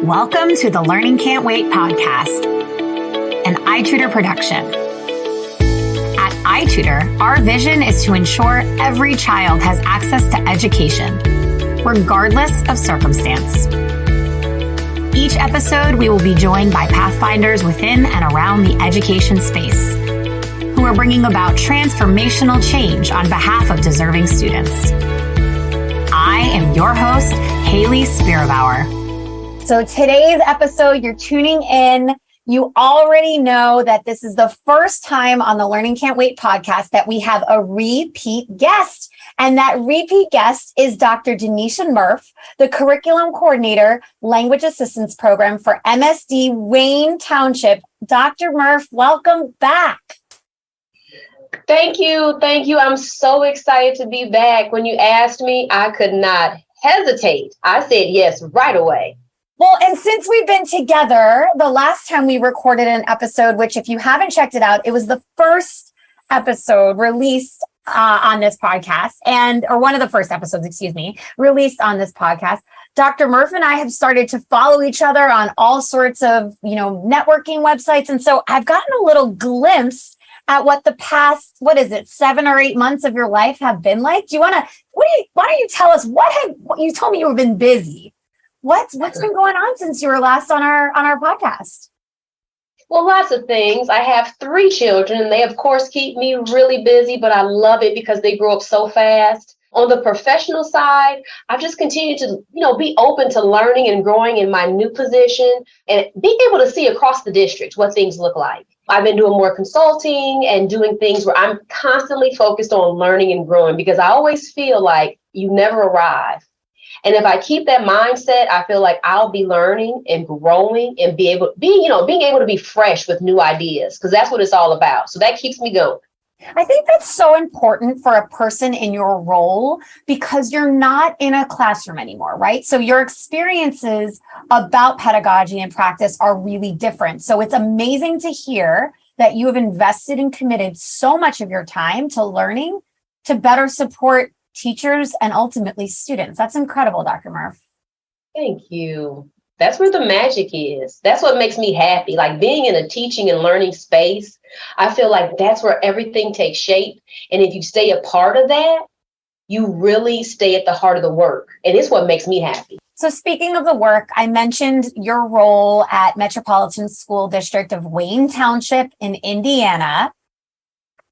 Welcome to the Learning Can't Wait podcast, an iTutor production. At iTutor, our vision is to ensure every child has access to education, regardless of circumstance. Each episode, we will be joined by pathfinders within and around the education space, who are bringing about transformational change on behalf of deserving students. I am your host, Hayley Spira-Bauer. So today's episode, you're tuning in. You already know that this is the first time on the Learning Can't Wait podcast that we have a repeat guest. And that repeat guest is Dr. Dennisha Murff, the Curriculum Coordinator, Language Assistance Program for MSD Wayne Township. Dr. Murff, welcome back. Thank you. I'm so excited to be back. When you asked me, I could not hesitate. I said yes right away. Well, and since we've been together, the last time we recorded an episode, which if you haven't checked it out, it was the first episode released on this podcast or one of the first episodes, released on this podcast. Dr. Murff and I have started to follow each other on all sorts of, networking websites. And so I've gotten a little glimpse at what the past, 7 or 8 months of your life have been like. Why don't you tell us what you told me you've been busy. What's been going on since you were last on our podcast? Well, lots of things. I have 3 children, and they, of course, keep me really busy, but I love it because they grow up so fast. On the professional side, I've just continued to, be open to learning and growing in my new position and being able to see across the district what things look like. I've been doing more consulting and doing things where I'm constantly focused on learning and growing because I always feel like you never arrive. And if I keep that mindset, I feel like I'll be learning and growing and being able to be fresh with new ideas, because that's what it's all about. So that keeps me going. I think that's so important for a person in your role because you're not in a classroom anymore, right? So your experiences about pedagogy and practice are really different. So it's amazing to hear that you have invested and committed so much of your time to learning to better support teachers and ultimately students. That's incredible, Dr. Murff. Thank you. That's where the magic is. That's what makes me happy. Like being in a teaching and learning space, I feel like that's where everything takes shape. And if you stay a part of that, you really stay at the heart of the work. And it's what makes me happy. So speaking of the work, I mentioned your role at Metropolitan School District of Wayne Township in Indiana.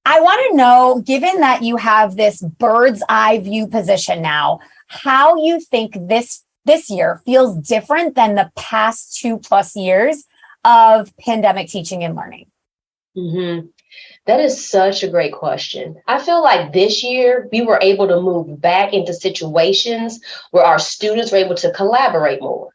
I want to know, given that you have this bird's eye view position now, how you think this year feels different than the past 2+ years of pandemic teaching and learning? Mm-hmm. That is such a great question. I feel like this year we were able to move back into situations where our students were able to collaborate more.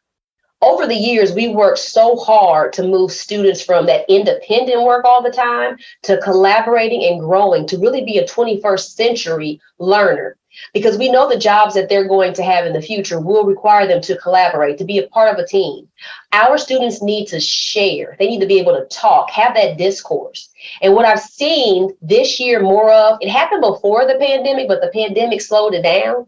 Over the years, we worked so hard to move students from that independent work all the time to collaborating and growing to really be a 21st century learner, because we know the jobs that they're going to have in the future will require them to collaborate, to be a part of a team. Our students need to share. They need to be able to talk, have that discourse. And what I've seen this year more of, it happened before the pandemic, but the pandemic slowed it down.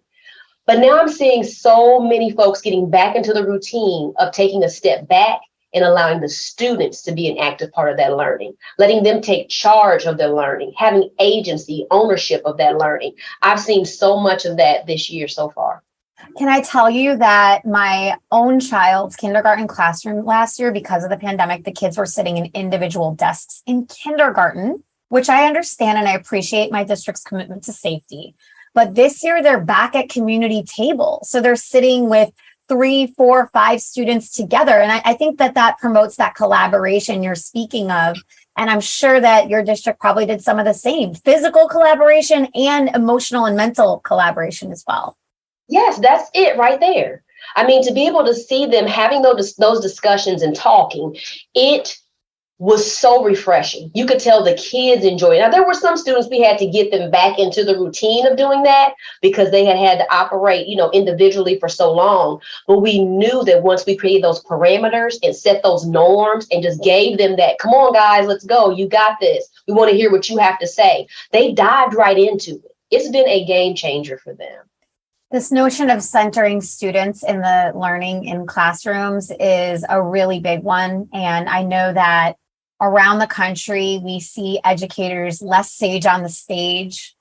But now I'm seeing so many folks getting back into the routine of taking a step back and allowing the students to be an active part of that learning, letting them take charge of their learning, having agency, ownership of that learning. I've seen so much of that this year so far. Can I tell you that my own child's kindergarten classroom last year, because of the pandemic, the kids were sitting in individual desks in kindergarten, which I understand and I appreciate my district's commitment to safety. But this year, they're back at community table. So they're sitting with 3, 4, 5 students together. And I think that promotes that collaboration you're speaking of. And I'm sure that your district probably did some of the same physical collaboration and emotional and mental collaboration as well. Yes, that's it right there. I mean, to be able to see them having those discussions and talking, it was so refreshing. You could tell the kids enjoyed it. Now, there were some students we had to get them back into the routine of doing that because they had to operate, individually for so long. But we knew that once we created those parameters and set those norms and just gave them that, come on, guys, let's go. You got this. We want to hear what you have to say. They dived right into it. It's been a game changer for them. This notion of centering students in the learning in classrooms is a really big one. And I know that around the country, we see educators less sage on the stage,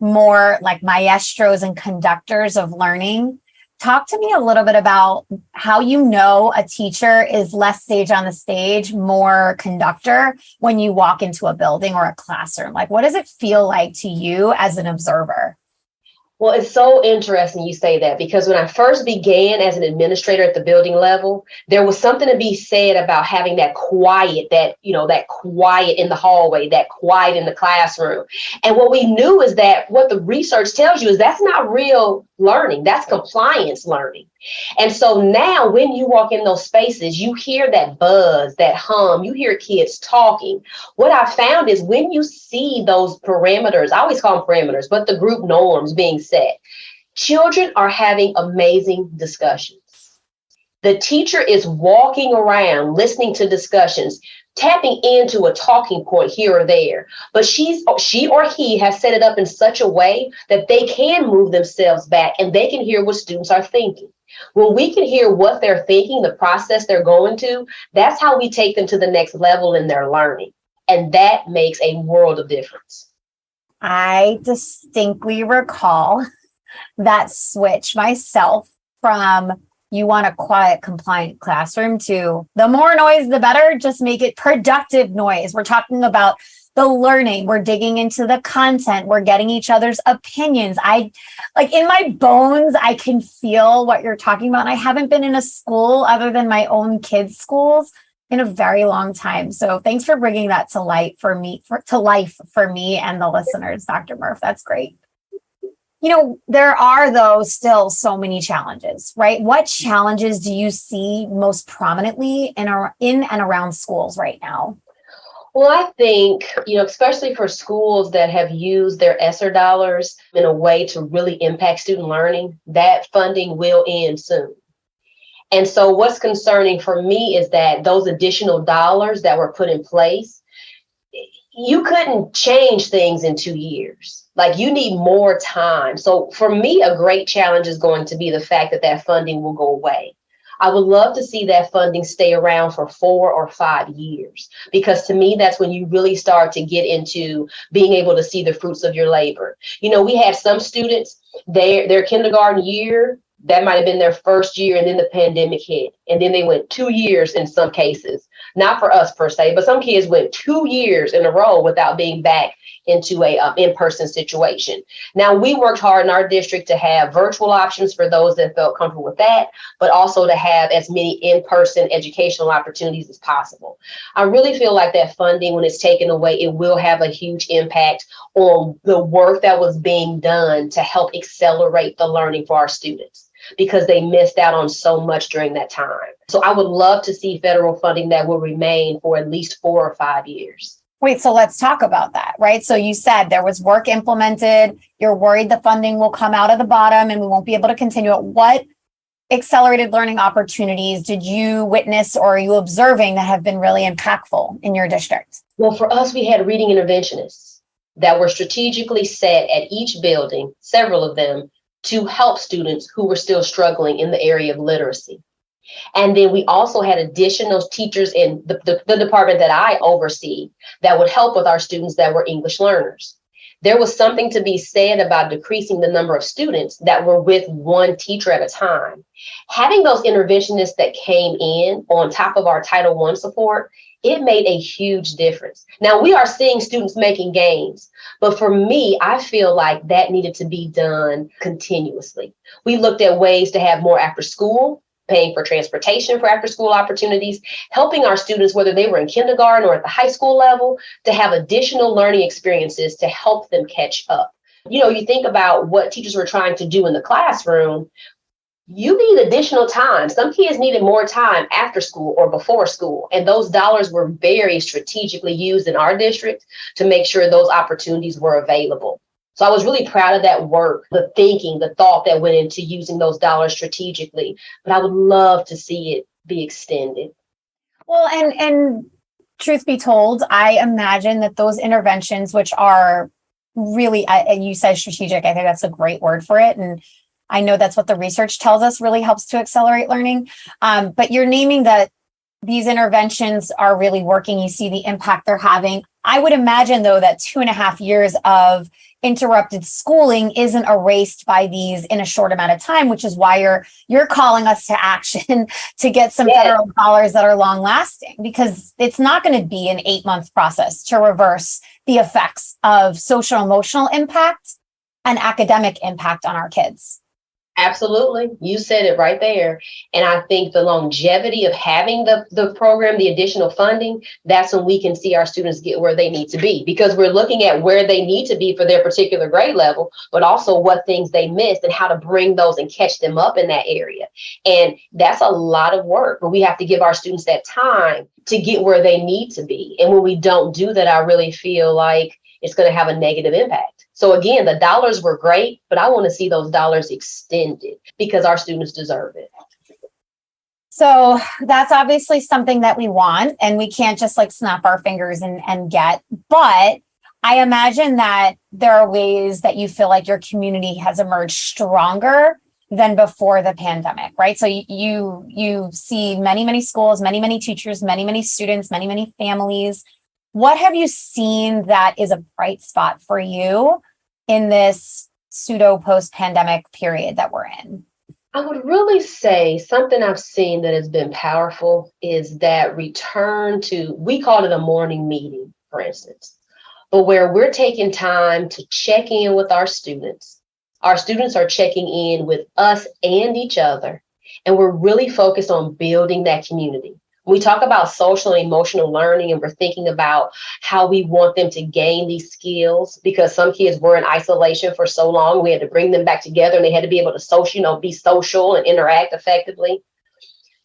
more like maestros and conductors of learning. Talk to me a little bit about how you know a teacher is less sage on the stage, more conductor when you walk into a building or a classroom. Like, what does it feel like to you as an observer? Well, it's so interesting you say that, because when I first began as an administrator at the building level, there was something to be said about having that quiet, that quiet in the hallway, that quiet in the classroom. And what we knew is that what the research tells you is that's not real learning, that's compliance learning. And so now when you walk in those spaces, you hear that buzz, that hum, you hear kids talking. What I found is when you see those parameters, I always call them parameters, but the group norms being set, children are having amazing discussions. The teacher is walking around, listening to discussions, tapping into a talking point here or there, but she or he has set it up in such a way that they can move themselves back and they can hear what students are thinking. When we can hear what they're thinking, the process they're going to, that's how we take them to the next level in their learning. And that makes a world of difference. I distinctly recall that switch myself from you want a quiet, compliant classroom to the more noise, the better. Just make it productive noise. We're talking about the learning. We're digging into the content. We're getting each other's opinions. In my bones, I can feel what you're talking about. And I haven't been in a school other than my own kids' schools in a very long time. So thanks for bringing that to life for me and the listeners, Dr. Murff. That's great. There are, though, still so many challenges, right? What challenges do you see most prominently in and around schools right now? Well, I think, especially for schools that have used their ESSER dollars in a way to really impact student learning, that funding will end soon. And so what's concerning for me is that those additional dollars that were put in place, you couldn't change things in 2 years. Like, you need more time. So for me, a great challenge is going to be the fact that that funding will go away. I would love to see that funding stay around for 4 or 5 years, because to me, that's when you really start to get into being able to see the fruits of your labor. We had some students, their kindergarten year, that might have been their first year, and then the pandemic hit. And then they went 2 years in some cases, not for us per se, but some kids went 2 years in a row without being back into a in-person situation. Now, we worked hard in our district to have virtual options for those that felt comfortable with that, but also to have as many in-person educational opportunities as possible. I really feel like that funding, when it's taken away, it will have a huge impact on the work that was being done to help accelerate the learning for our students, because they missed out on so much during that time. So I would love to see federal funding that will remain for at least 4 or 5 years. Wait, so let's talk about that, right? So you said there was work implemented. You're worried the funding will come out of the bottom and we won't be able to continue it. What accelerated learning opportunities did you witness or are you observing that have been really impactful in your district? Well, for us, we had reading interventionists that were strategically set at each building, several of them, to help students who were still struggling in the area of literacy. And then we also had additional teachers in the department that I oversee that would help with our students that were English learners. There was something to be said about decreasing the number of students that were with one teacher at a time. Having those interventionists that came in on top of our Title I support, it made a huge difference. Now, we are seeing students making gains, but for me, I feel like that needed to be done continuously. We looked at ways to have more after school, paying for transportation for after school opportunities, helping our students, whether they were in kindergarten or at the high school level, to have additional learning experiences to help them catch up. You think about what teachers were trying to do in the classroom, you need additional time. Some kids needed more time after school or before school, and those dollars were very strategically used in our district to make sure those opportunities were available. So I was really proud of that work, the thinking, the thought that went into using those dollars strategically. But I would love to see it be extended. Well, and truth be told, I imagine that those interventions, which are really, you said strategic, I think that's a great word for it. And I know that's what the research tells us really helps to accelerate learning. But you're naming that these interventions are really working. You see the impact they're having. I would imagine, though, that 2.5 years of interrupted schooling isn't erased by these in a short amount of time, which is why you're calling us to action to get some federal dollars that are long lasting, because it's not going to be an 8-month process to reverse the effects of social emotional impact and academic impact on our kids. Absolutely. You said it right there. And I think the longevity of having the program, the additional funding, that's when we can see our students get where they need to be, because we're looking at where they need to be for their particular grade level, but also what things they missed and how to bring those and catch them up in that area. And that's a lot of work, but we have to give our students that time to get where they need to be. And when we don't do that, I really feel like it's going to have a negative impact. So again, the dollars were great, but I want to see those dollars extended because our students deserve it. So that's obviously something that we want, and we can't just like snap our fingers and get, but I imagine that there are ways that you feel like your community has emerged stronger than before the pandemic, right? So you see many schools, many teachers, many students, many families. What have you seen that is a bright spot for you in this pseudo post-pandemic period that we're in? I would really say something I've seen that has been powerful is that return to, we call it a morning meeting, for instance, but where we're taking time to check in with our students. Our students are checking in with us and each other, and we're really focused on building that community. We talk about social and emotional learning, and we're thinking about how we want them to gain these skills, because some kids were in isolation for so long. We had to bring them back together, and they had to be able to be social and interact effectively.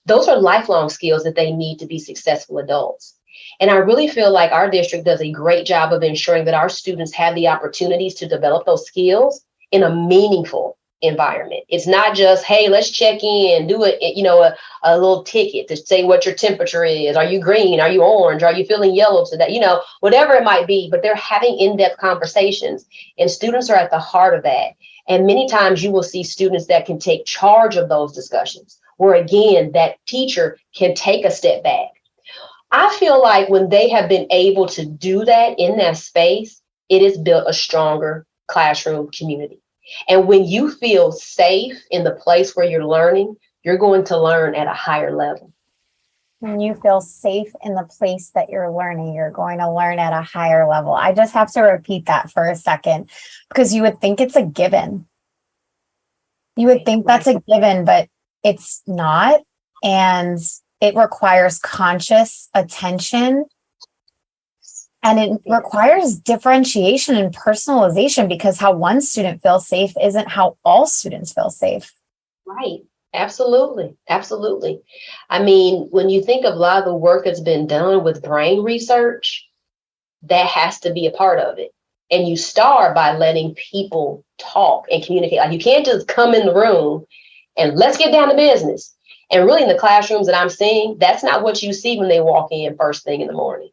Those are lifelong skills that they need to be successful adults. And I really feel like our district does a great job of ensuring that our students have the opportunities to develop those skills in a meaningful environment. It's not just, hey, let's check in, do it, a little ticket to say what your temperature is. Are you green? Are you orange? Are you feeling yellow today? Whatever it might be, but they're having in-depth conversations, and students are at the heart of that. And many times you will see students that can take charge of those discussions, where again, that teacher can take a step back. I feel like when they have been able to do that in that space, it has built a stronger classroom community. And when you feel safe in the place where you're learning, you're going to learn at a higher level. When you feel safe in the place that you're learning, you're going to learn at a higher level. I just have to repeat that for a second, because you would think it's a given. You would think that's a given, but it's not. And it requires conscious attention. And it requires differentiation and personalization, because how one student feels safe isn't how all students feel safe. Right. Absolutely. I mean, when you think of a lot of the work that's been done with brain research, that has to be a part of it. And you start by letting people talk and communicate. Like, you can't just come in the room and let's get down to business. And really, in the classrooms that I'm seeing, that's not what you see when they walk in first thing in the morning.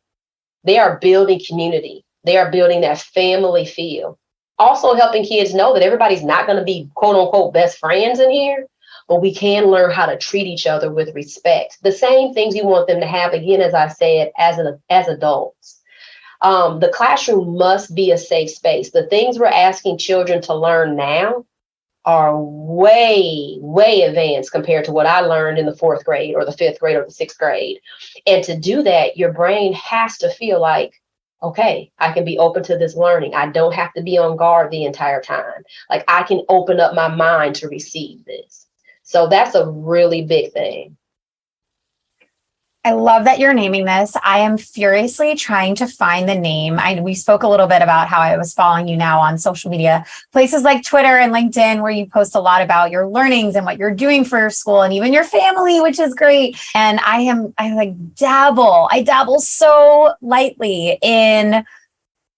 They are building community. They are building that family feel. Also helping kids know that everybody's not going to be quote unquote best friends in here, but we can learn how to treat each other with respect. The same things you want them to have, again, as I said, as adults. The classroom must be a safe space. The things we're asking children to learn now are way advanced compared to what I learned in the 4th grade or the 5th grade or the 6th grade. And to do that, your brain has to feel like, okay, I can be open to this learning. I don't have to be on guard the entire time. Like, I can open up my mind to receive this. So that's a really big thing. I love that you're naming this. I am furiously trying to find the name. We spoke a little bit about how I was following you now on social media, places like Twitter and LinkedIn, where you post a lot about your learnings and what you're doing for your school and even your family, which is great. And I dabble so lightly in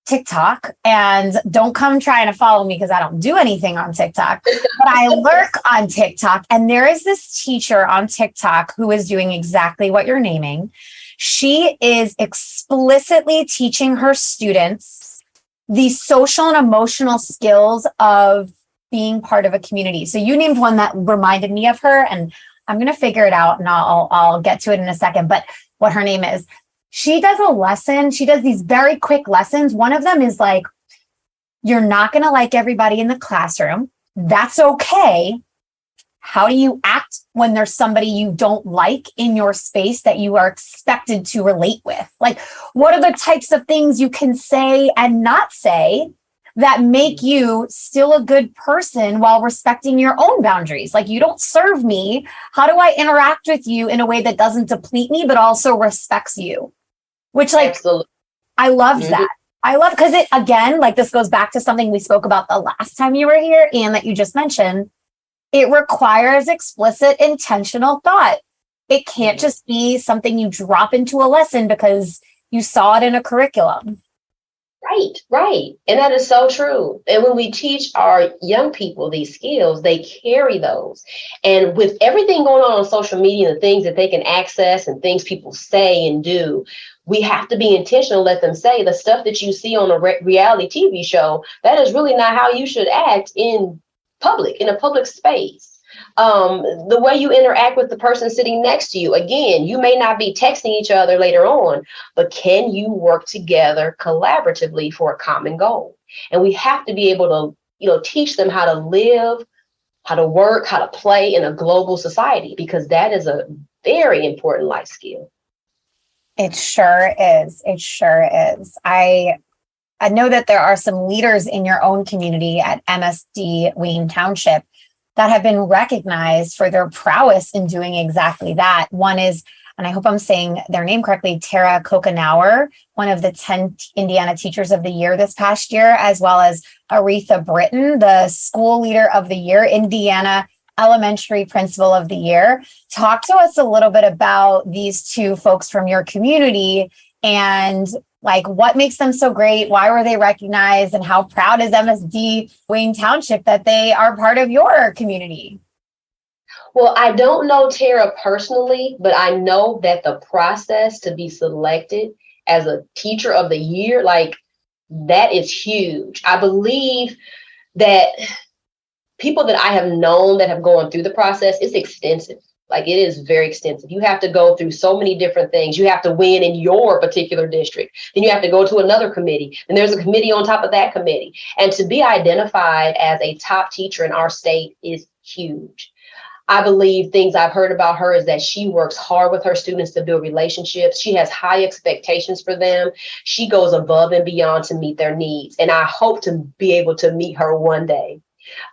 TikTok, and don't come trying to follow me because I don't do anything on TikTok, but I lurk on TikTok. And there is this teacher on TikTok who is doing exactly what you're naming. She is explicitly teaching her students the social and emotional skills of being part of a community. So you named one that reminded me of her, and I'm going to figure it out and I'll get to it in a second. But what her name is, she does a lesson. She does these very quick lessons. One of them is like, you're not going to like everybody in the classroom. That's okay. How do you act when there's somebody you don't like in your space that you are expected to relate with? Like, what are the types of things you can say and not say that make you still a good person while respecting your own boundaries? Like, you don't serve me. How do I interact with you in a way that doesn't deplete me, but also respects you? Which, like, absolutely. I love that. I love, because it, again, like, this goes back to something we spoke about the last time you were here and that you just mentioned. It requires explicit, intentional thought. It can't just be something you drop into a lesson because you saw it in a curriculum. Right. And that is so true. And when we teach our young people these skills, they carry those. And with everything going on social media and the things that they can access and things people say and do, we have to be intentional, let them say the stuff that you see on a reality TV show, that is really not how you should act in a public space. The way you interact with the person sitting next to you, again, you may not be texting each other later on, but can you work together collaboratively for a common goal? And we have to be able to, teach them how to live, how to work, how to play in a global society, because that is a very important life skill. It sure is. It sure is. I know that there are some leaders in your own community at MSD Wayne Township that have been recognized for their prowess in doing exactly that. One is, and I hope I'm saying their name correctly, Tara Kokenauer, one of the 10 Indiana Teachers of the Year this past year, as well as Aretha Britton, the School Leader of the Year, Indiana Elementary Principal of the Year. Talk to us a little bit about these two folks from your community and like what makes them so great? Why were they recognized? And how proud is MSD Wayne Township that they are part of your community? Well, I don't know Tara personally, but I know that the process to be selected as a Teacher of the Year, like, that is huge. I believe that people that I have known that have gone through the process, it's extensive. Like, it is very extensive. You have to go through so many different things. You have to win in your particular district. Then you have to go to another committee. And there's a committee on top of that committee. And to be identified as a top teacher in our state is huge. I believe things I've heard about her is that she works hard with her students to build relationships. She has high expectations for them. She goes above and beyond to meet their needs. And I hope to be able to meet her one day.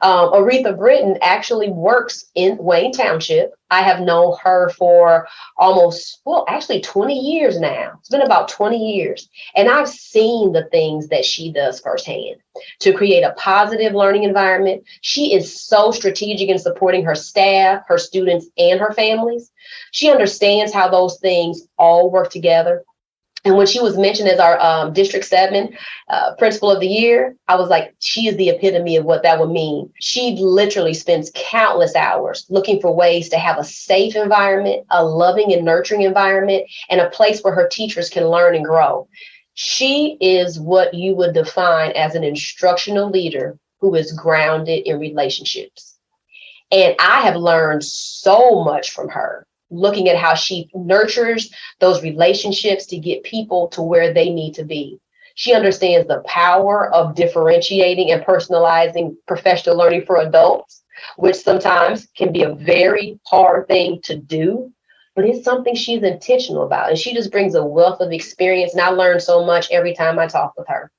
Aretha Britton actually works in Wayne Township. I have known her for almost, 20 years now. It's been about 20 years. And I've seen the things that she does firsthand to create a positive learning environment. She is so strategic in supporting her staff, her students, and her families. She understands how those things all work together. And when she was mentioned as our District 7 Principal of the Year, I was like, she is the epitome of what that would mean. She literally spends countless hours looking for ways to have a safe environment, a loving and nurturing environment, and a place where her teachers can learn and grow. She is what you would define as an instructional leader who is grounded in relationships. And I have learned so much from her, looking at how she nurtures those relationships to get people to where they need to be. She understands the power of differentiating and personalizing professional learning for adults, which sometimes can be a very hard thing to do, but it's something she's intentional about. And she just brings a wealth of experience. And I learn so much every time I talk with her.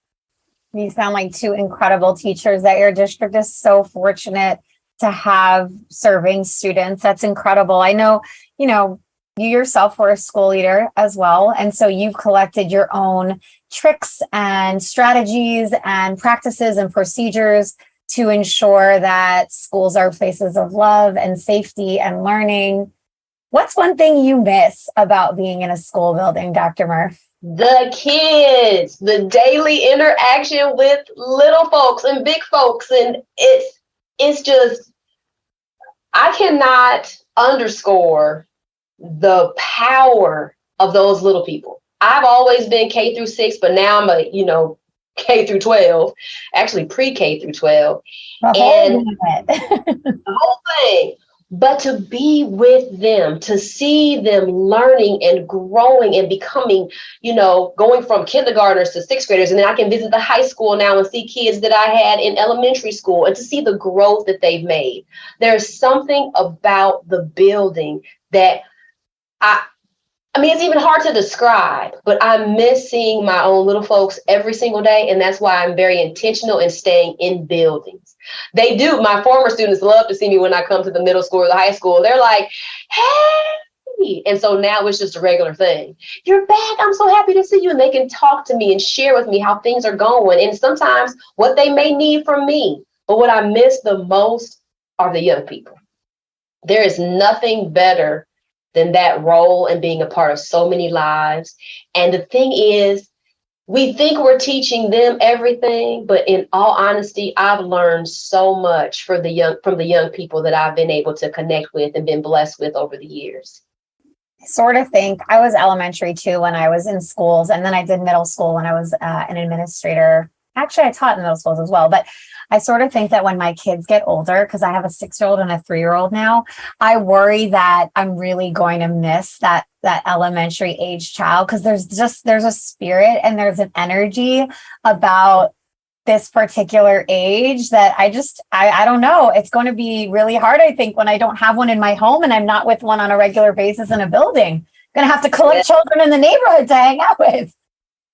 You sound like two incredible teachers that your district is so fortunate to have serving students. That's incredible. I know, you yourself were a school leader as well. And so you've collected your own tricks and strategies and practices and procedures to ensure that schools are places of love and safety and learning. What's one thing you miss about being in a school building, Dr. Murff? The kids, the daily interaction with little folks and big folks. And it's just, I cannot underscore the power of those little people. I've always been K through 6, but now I'm a, K through 12, actually pre-K through 12, and the whole thing. But to be with them, to see them learning and growing and becoming, going from kindergartners to sixth graders. And then I can visit the high school now and see kids that I had in elementary school and to see the growth that they've made. There's something about the building that it's even hard to describe, but I miss seeing my own little folks every single day. And that's why I'm very intentional in staying in buildings. They do. My former students love to see me when I come to the middle school or the high school. They're like, hey. And so now it's just a regular thing. You're back. I'm so happy to see you. And they can talk to me and share with me how things are going. And sometimes what they may need from me. But what I miss the most are the young people. There is nothing better than that role and being a part of so many lives. And the thing is, we think we're teaching them everything, but in all honesty, I've learned so much from the young people that I've been able to connect with and been blessed with over the years. I sort of think I was elementary too when I was in schools, and then I did middle school when I was an administrator. Actually, I taught in middle schools as well, but I sort of think that when my kids get older, because I have a 6-year-old and a 3-year-old now, I worry that I'm really going to miss that elementary age child, because there's a spirit and there's an energy about this particular age that I don't know. It's going to be really hard, I think, when I don't have one in my home and I'm not with one on a regular basis in a building. I'm going to have to collect children in the neighborhood to hang out with.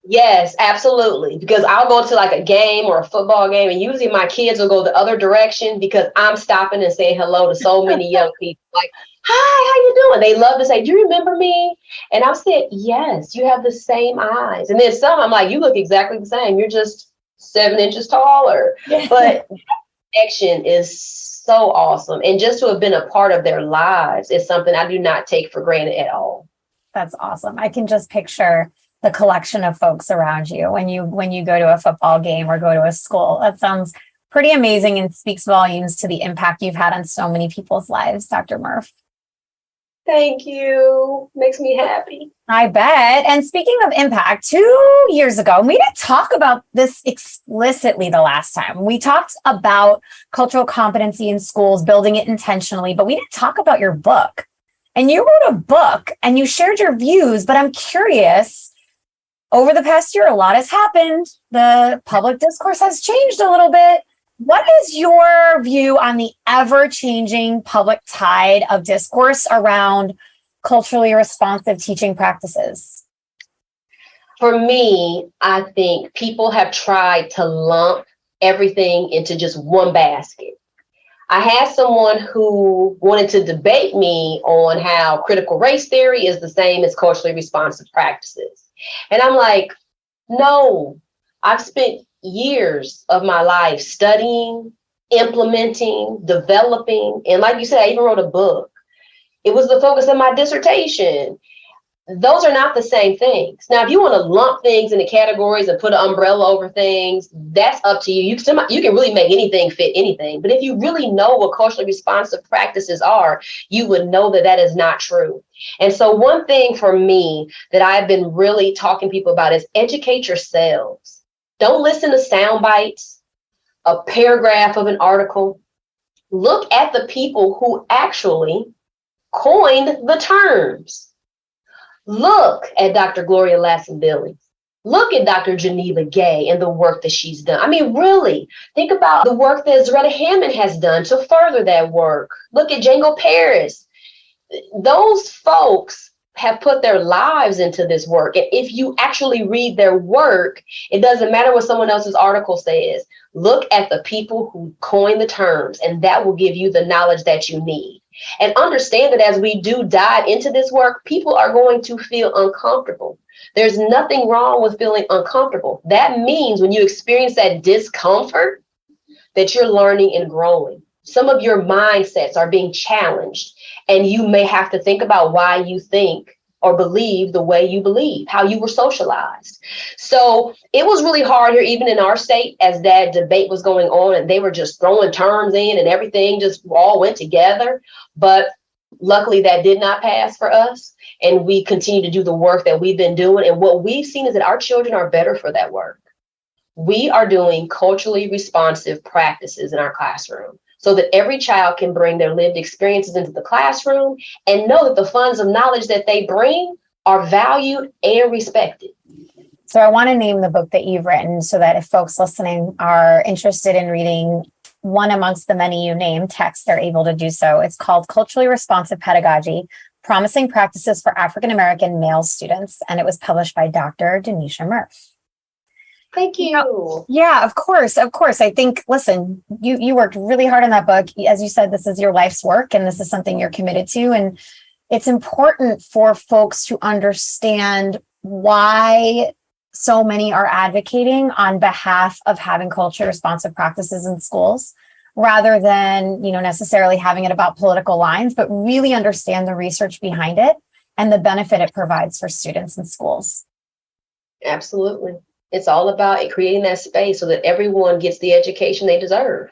Yes, absolutely. Because I'll go to like a game or a football game, and usually my kids will go the other direction because I'm stopping and saying hello to so many young people. Like, hi, how you doing? They love to say, do you remember me? And I've said, yes, you have the same eyes. And then some, I'm like, you look exactly the same. You're just 7 inches taller. But connection is so awesome. And just to have been a part of their lives is something I do not take for granted at all. That's awesome. I can just picture the collection of folks around you when you go to a football game or go to a school. That sounds pretty amazing and speaks volumes to the impact you've had on so many people's lives, Dr. Murff. Thank you. Makes me happy. I bet. And speaking of impact, 2 years ago, and we didn't talk about this explicitly the last time. We talked about cultural competency in schools, building it intentionally, but we didn't talk about your book. And you wrote a book and you shared your views, but I'm curious, over the past year, a lot has happened. The public discourse has changed a little bit. What is your view on the ever-changing public tide of discourse around culturally responsive teaching practices? For me, I think people have tried to lump everything into just one basket. I had someone who wanted to debate me on how critical race theory is the same as culturally responsive practices. And I'm like, no, I've spent years of my life studying, implementing, developing. And like you said, I even wrote a book. It was the focus of my dissertation. Those are not the same things. Now, if you want to lump things into categories and put an umbrella over things, that's up to you. You can really make anything fit anything. But if you really know what culturally responsive practices are, you would know that that is not true. And so one thing for me that I've been really talking to people about is educate yourselves. Don't listen to sound bites, a paragraph of an article. Look at the people who actually coined the terms. Look at Dr. Gloria Lasson-Billings. Look at Dr. Geneva Gay and the work that she's done. I mean, really, think about the work that Zaretta Hammond has done to further that work. Look at Django Paris. Those folks have put their lives into this work. And if you actually read their work, it doesn't matter what someone else's article says. Look at the people who coined the terms, and that will give you the knowledge that you need. And understand that as we do dive into this work, people are going to feel uncomfortable. There's nothing wrong with feeling uncomfortable. That means when you experience that discomfort, that you're learning and growing. Some of your mindsets are being challenged, and you may have to think about why you think or believe the way you believe, how you were socialized. So it was really hard here, even in our state, as that debate was going on, and they were just throwing terms in and everything just all went together. But luckily that did not pass for us. And we continue to do the work that we've been doing. And what we've seen is that our children are better for that work. We are doing culturally responsive practices in our classroom so that every child can bring their lived experiences into the classroom and know that the funds of knowledge that they bring are valued and respected. So I want to name the book that you've written so that if folks listening are interested in reading one amongst the many you named texts, they're able to do so. It's called Culturally Responsive Pedagogy, Promising Practices for African-American Male Students, and it was published by Dr. Dennisha Murff. Thank you. Yeah, of course. I think, listen, you worked really hard on that book. As you said, this is your life's work, and this is something you're committed to. And it's important for folks to understand why so many are advocating on behalf of having culture responsive practices in schools, rather than, necessarily having it about political lines, but really understand the research behind it and the benefit it provides for students in schools. Absolutely. It's all about creating that space so that everyone gets the education they deserve.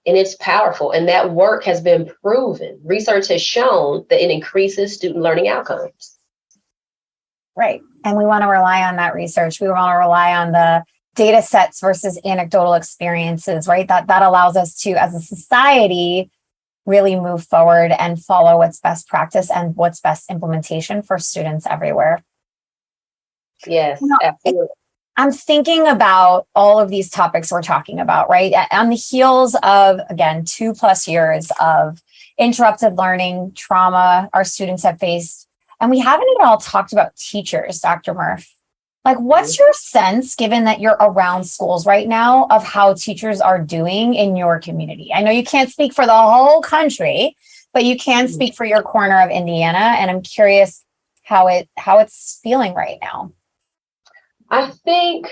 And it's powerful. And that work has been proven. Research has shown that it increases student learning outcomes. Right. And we want to rely on that research. We want to rely on the data sets versus anecdotal experiences, right? That allows us to, as a society, really move forward and follow what's best practice and what's best implementation for students everywhere. Yes, absolutely. I'm thinking about all of these topics we're talking about, right? On the heels of, again, 2+ years of interrupted learning, trauma our students have faced. And we haven't at all talked about teachers, Dr. Murff. Like, what's your sense, given that you're around schools right now, of how teachers are doing in your community? I know you can't speak for the whole country, but you can speak for your corner of Indiana. And I'm curious how it's feeling right now. I think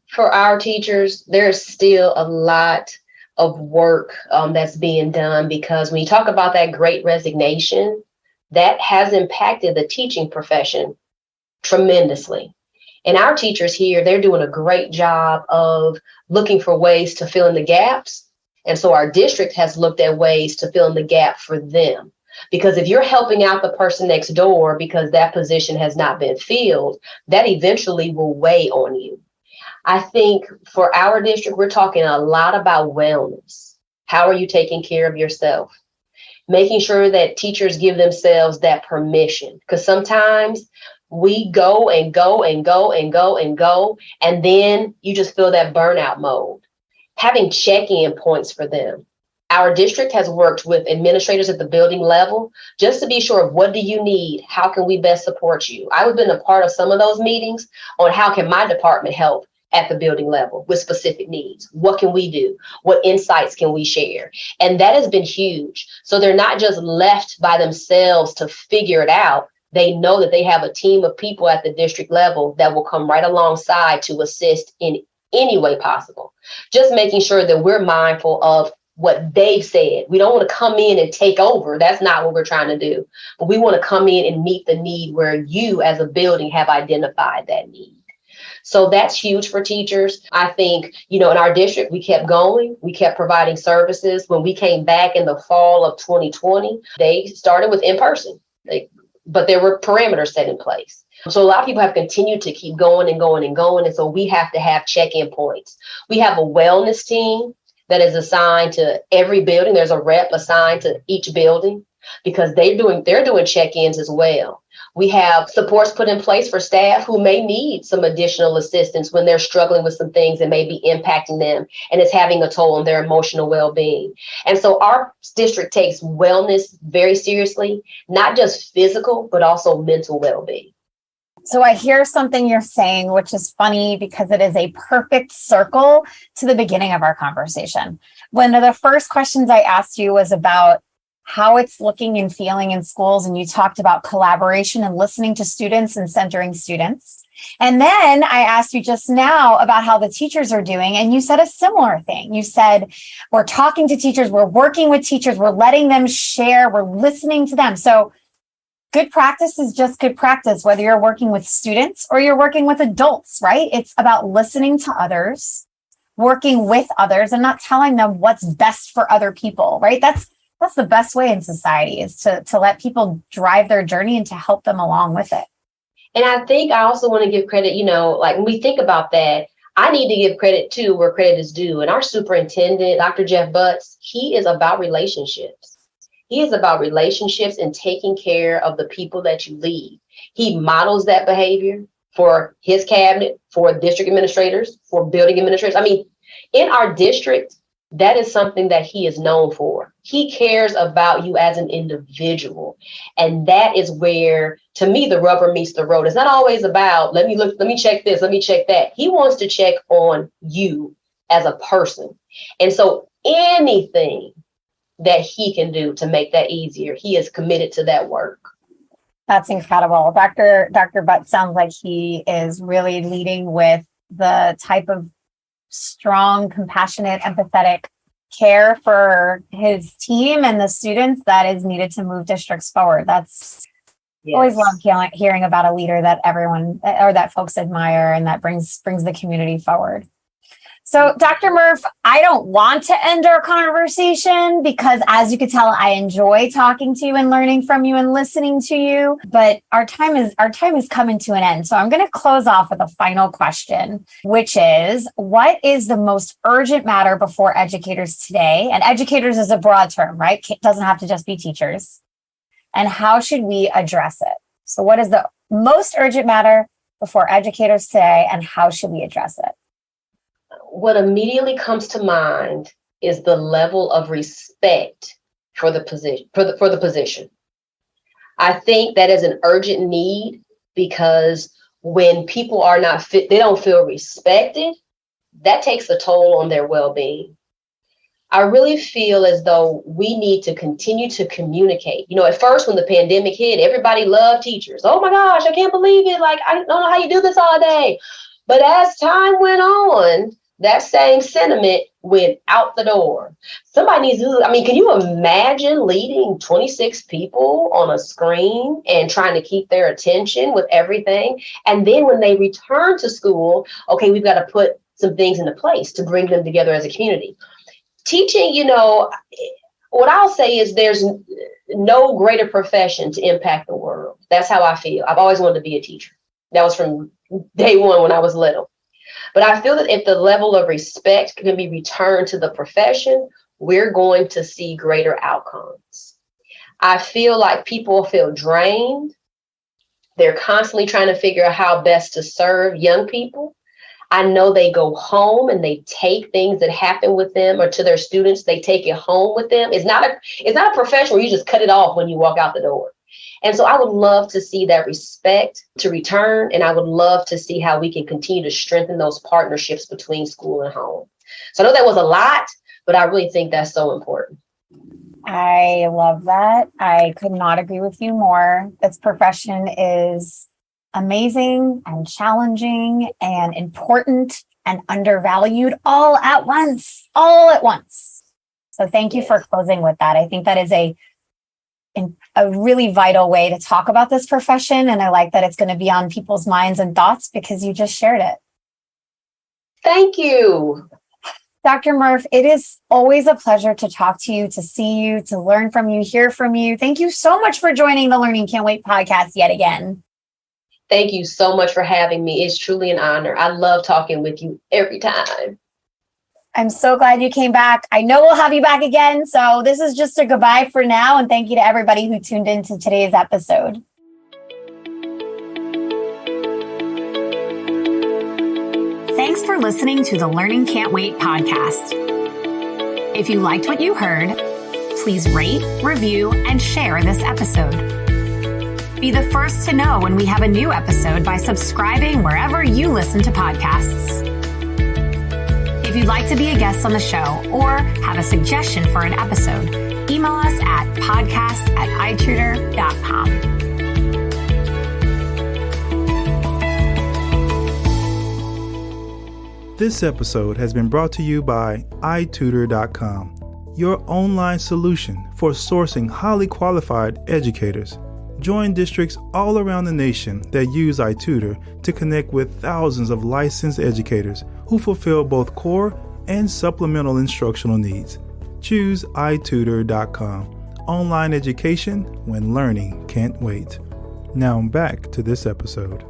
for our teachers, there's still a lot of work that's being done, because when you talk about that great resignation, that has impacted the teaching profession tremendously. And our teachers here, they're doing a great job of looking for ways to fill in the gaps. And so our district has looked at ways to fill in the gap for them. Because if you're helping out the person next door because that position has not been filled, that eventually will weigh on you. I think for our district, we're talking a lot about wellness. How are you taking care of yourself? Making sure that teachers give themselves that permission, because sometimes we go and go and go and go and go, and then you just feel that burnout mode. Having check-in points for them. Our district has worked with administrators at the building level just to be sure of what do you need? How can we best support you? I've been a part of some of those meetings on how can my department help at the building level with specific needs. What can we do? What insights can we share? And that has been huge. So they're not just left by themselves to figure it out. They know that they have a team of people at the district level that will come right alongside to assist in any way possible. Just making sure that we're mindful of what they've said. We don't want to come in and take over. That's not what we're trying to do. But we want to come in and meet the need where you as a building have identified that need. So that's huge for teachers. I think, in our district, we kept going. We kept providing services. When we came back in the fall of 2020, they started with in-person, but there were parameters set in place. So a lot of people have continued to keep going and going and going. And so we have to have check-in points. We have a wellness team that is assigned to every building. There's a rep assigned to each building because they're doing check-ins as well. We have supports put in place for staff who may need some additional assistance when they're struggling with some things that may be impacting them and it's having a toll on their emotional well-being. And so our district takes wellness very seriously, not just physical, but also mental well-being. So I hear something you're saying, which is funny because it is a perfect circle to the beginning of our conversation. One of the first questions I asked you was about how it's looking and feeling in schools. And you talked about collaboration and listening to students and centering students. And then I asked you just now about how the teachers are doing. And you said a similar thing. You said, we're talking to teachers, we're working with teachers, we're letting them share, we're listening to them. So good practice is just good practice, whether you're working with students or you're working with adults, right? It's about listening to others, working with others, and not telling them what's best for other people, right? That's the best way in society, is to let people drive their journey and to help them along with it. And I think I also want to give credit, like when we think about that, I need to give credit to where credit is due. And our superintendent, Dr. Jeff Butts, he is about relationships. He is about relationships and taking care of the people that you lead. He models that behavior for his cabinet, for district administrators, for building administrators. I mean, in our district, that is something that he is known for. He cares about you as an individual. And that is where, to me, the rubber meets the road. It's not always about, let me check this, let me check that. He wants to check on you as a person. And so anything that he can do to make that easier, he is committed to that work. That's incredible. Dr. Butt sounds like he is really leading with the type of strong, compassionate, empathetic care for his team and the students that is needed to move districts forward. That's always love hearing about a leader that everyone or that folks admire and that brings the community forward. So, Dr. Murff, I don't want to end our conversation because, as you could tell, I enjoy talking to you and learning from you and listening to you. But our time is coming to an end. So I'm going to close off with a final question, which is, what is the most urgent matter before educators today? And educators is a broad term, right? It doesn't have to just be teachers. And how should we address it? So what is the most urgent matter before educators today, and how should we address it? What immediately comes to mind is the level of respect for the position. I think that is an urgent need, because when people are not fit, they don't feel respected, that takes a toll on their well-being. I really feel as though we need to continue to communicate. You know, at first when the pandemic hit, everybody loved teachers. Oh my gosh, I can't believe it. Like, I don't know how you do this all day. But as time went on, that same sentiment went out the door. Somebody needs to, I mean, can you imagine leading 26 people on a screen and trying to keep their attention with everything? And then when they return to school, okay, we've got to put some things into place to bring them together as a community. Teaching, you know, what I'll say is there's no greater profession to impact the world. That's how I feel. I've always wanted to be a teacher. That was from day one when I was little. But I feel that if the level of respect can be returned to the profession, we're going to see greater outcomes. I feel like people feel drained. They're constantly trying to figure out how best to serve young people. I know they go home and they take things that happen with them or to their students, they take it home with them. It's not a profession where you just cut it off when you walk out the door. And so I would love to see that respect to return. And I would love to see how we can continue to strengthen those partnerships between school and home. So I know that was a lot, but I really think that's so important. I love that. I could not agree with you more. This profession is amazing and challenging and important and undervalued all at once. So thank you for closing with that. I think that is a really vital way to talk about this profession. And I like that it's going to be on people's minds and thoughts because you just shared it. Thank you. Dr. Murff, it is always a pleasure to talk to you, to see you, to learn from you, hear from you. Thank you so much for joining the Learning Can't Wait podcast yet again. Thank you so much for having me. It's truly an honor. I love talking with you every time. I'm so glad you came back. I know we'll have you back again. So this is just a goodbye for now. And thank you to everybody who tuned into today's episode. Thanks for listening to the Learning Can't Wait podcast. If you liked what you heard, please rate, review, and share this episode. Be the first to know when we have a new episode by subscribing wherever you listen to podcasts. If you'd like to be a guest on the show or have a suggestion for an episode, email us at podcast@itutor.com. This episode has been brought to you by itutor.com, your online solution for sourcing highly qualified educators. Join districts all around the nation that use iTutor to connect with thousands of licensed educators who fulfill both core and supplemental instructional needs. Choose itutor.com. Online education when learning can't wait. Now back to this episode.